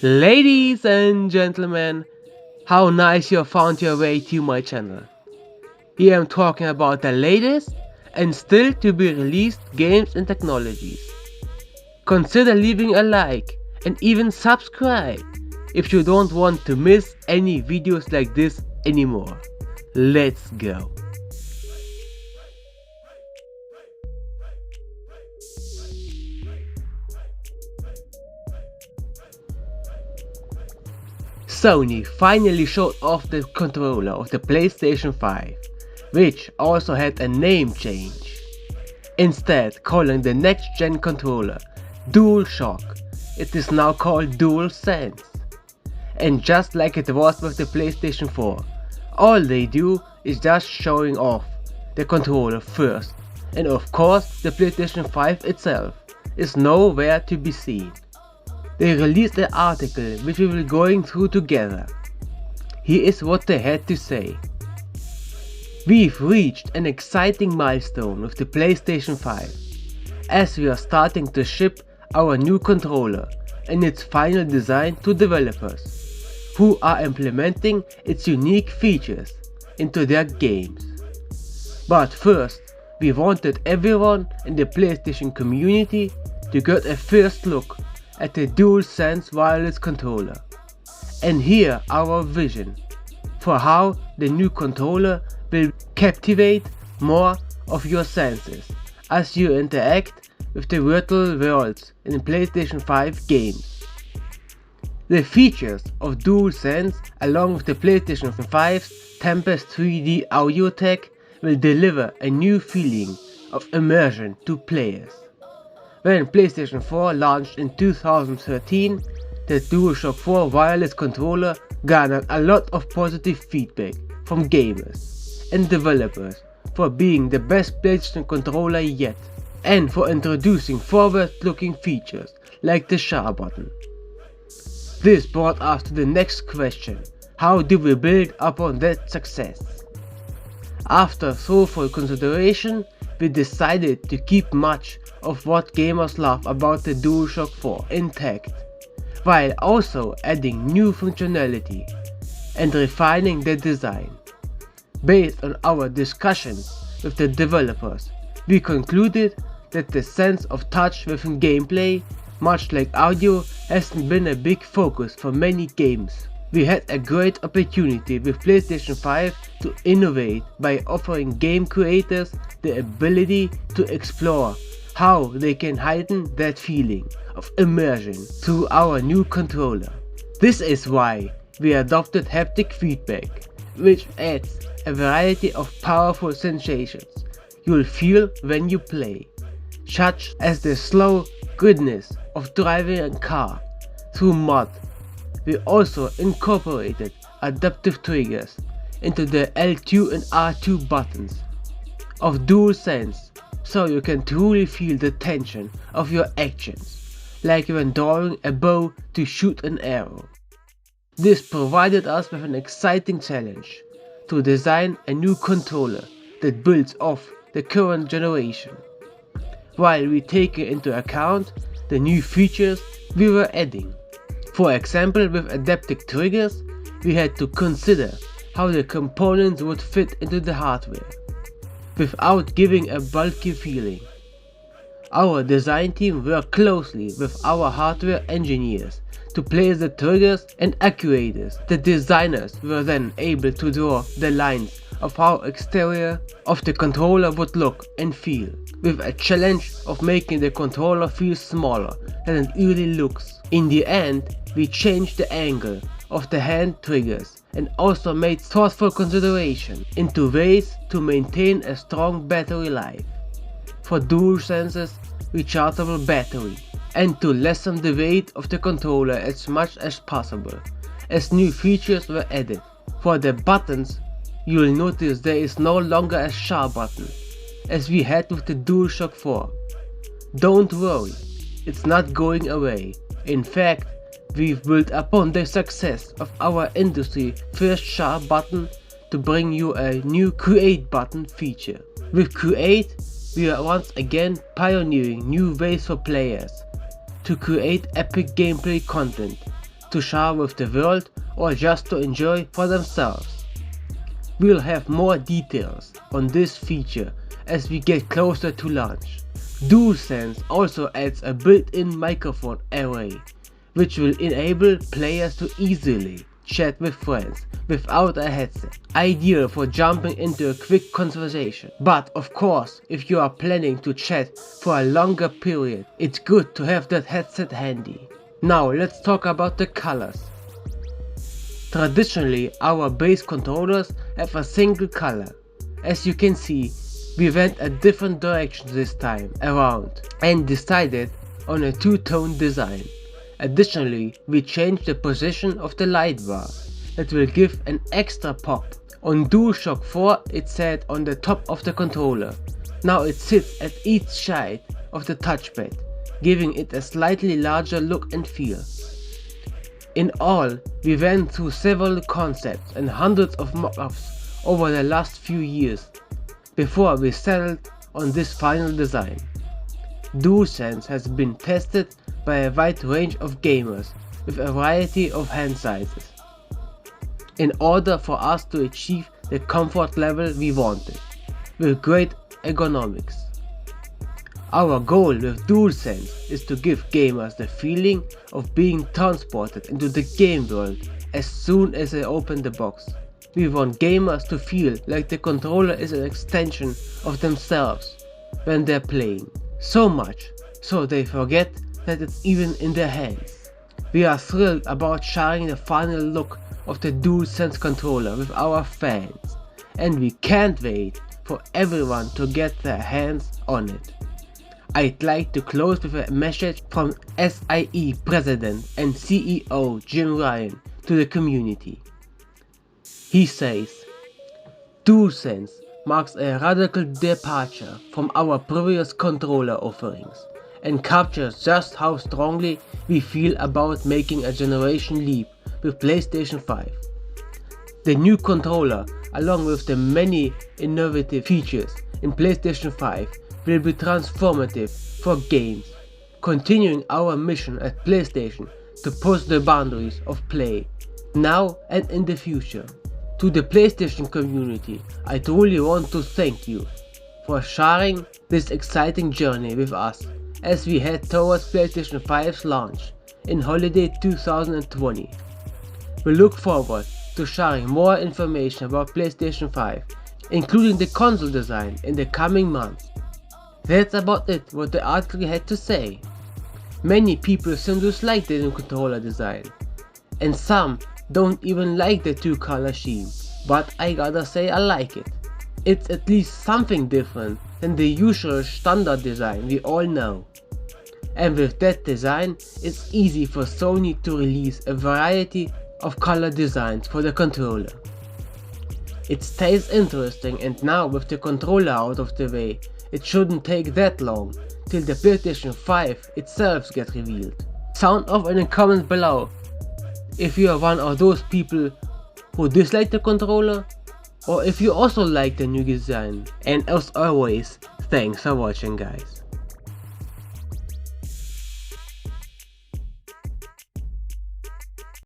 Ladies and gentlemen, how nice you have found your way to my channel. Here I'm talking about the latest and still to be released games and technologies. Consider leaving a like and even subscribe if you don't want to miss any videos like this anymore. Let's go. Sony finally showed off the controller of the PlayStation 5, which also had a name change. Instead calling the next-gen controller DualShock, it is now called DualSense. And just like it was with the PlayStation 4, all they do is just showing off the controller first, and of course the PlayStation 5 itself is nowhere to be seen. They released an article which we will going through together. Here is what they had to say. We've reached an exciting milestone with the PlayStation 5, as we are starting to ship our new controller and its final design to developers, who are implementing its unique features into their games. But first, we wanted everyone in the PlayStation community to get a first look at the DualSense wireless controller, and hear our vision for how the new controller will captivate more of your senses as you interact with the virtual worlds in PlayStation 5 games. The features of DualSense along with the PlayStation 5's Tempest 3D audio tech will deliver a new feeling of immersion to players. When PlayStation 4 launched in 2013, the DualShock 4 wireless controller garnered a lot of positive feedback from gamers and developers for being the best PlayStation controller yet, and for introducing forward-looking features like the share button. This brought us to the next question: how do we build upon that success? After thoughtful consideration, we decided to keep much of what gamers love about the DualShock 4 intact, while also adding new functionality and refining the design. Based on our discussions with the developers, we concluded that the sense of touch within gameplay, much like audio, hasn't been a big focus for many games. We had a great opportunity with PlayStation 5 to innovate by offering game creators the ability to explore how they can heighten that feeling of immersion through our new controller. This is why we adopted haptic feedback, which adds a variety of powerful sensations you'll feel when you play, such as the slow goodness of driving a car through mud. We also incorporated adaptive triggers into the L2 and R2 buttons of DualSense, so you can truly feel the tension of your actions, like when drawing a bow to shoot an arrow. This provided us with an exciting challenge to design a new controller that builds off the current generation, while we take into account the new features we were adding. For example, with adaptive triggers, we had to consider how the components would fit into the hardware, without giving a bulky feeling. Our design team worked closely with our hardware engineers to place the triggers and actuators. The designers were then able to draw the lines of how exterior of the controller would look and feel, with a challenge of making the controller feel smaller than it really looks. In the end, we changed the angle of the hand triggers and also made thoughtful consideration into ways to maintain a strong battery life for DualSense's rechargeable battery, and to lessen the weight of the controller as much as possible, as new features were added. For the buttons, you'll notice there is no longer a share button, as we had with the DualShock 4. Don't worry, it's not going away. In fact, we've built upon the success of our industry first share button to bring you a new Create button feature. With Create, we are once again pioneering new ways for players to create epic gameplay content to share with the world or just to enjoy for themselves. We'll have more details on this feature as we get closer to launch. DualSense also adds a built-in microphone array, which will enable players to easily chat with friends without a headset, ideal for jumping into a quick conversation. But of course, if you are planning to chat for a longer period, it's good to have that headset handy. Now let's talk about the colors. Traditionally, our base controllers have a single color. As you can see, we went a different direction this time around and decided on a two-tone design. Additionally, we changed the position of the light bar that will give an extra pop. On DualShock 4 it sat on the top of the controller. Now it sits at each side of the touchpad, giving it a slightly larger look and feel. In all, we went through several concepts and hundreds of mock-ups over the last few years before we settled on this final design. DualSense has been tested by a wide range of gamers with a variety of hand sizes, in order for us to achieve the comfort level we wanted, with great ergonomics. Our goal with DualSense is to give gamers the feeling of being transported into the game world as soon as they open the box. We want gamers to feel like the controller is an extension of themselves when they're playing, so much so they forget that it's even in their hands. We are thrilled about sharing the final look of the DualSense controller with our fans, and we can't wait for everyone to get their hands on it. I'd like to close with a message from SIE President and CEO Jim Ryan to the community. He says, DualSense marks a radical departure from our previous controller offerings and captures just how strongly we feel about making a generation leap with PlayStation 5. The new controller, along with the many innovative features in PlayStation 5, will be transformative for games, continuing our mission at PlayStation to push the boundaries of play, now and in the future. To the PlayStation community, I truly want to thank you for sharing this exciting journey with us as we head towards PlayStation 5's launch in holiday 2020. We look forward to sharing more information about PlayStation 5, including the console design, in the coming months. That's about it what the article had to say. Many people seem to dislike the new controller design, and some don't even like the two-color scheme, but I gotta say I like it. It's at least something different than the usual standard design we all know. And with that design, it's easy for Sony to release a variety of color designs for the controller. It stays interesting, and now with the controller out of the way, it shouldn't take that long till the PlayStation 5 itself gets revealed. Sound off in the comments below if you are one of those people who dislike the controller, or if you also like the new design. And as always, thanks for watching, guys.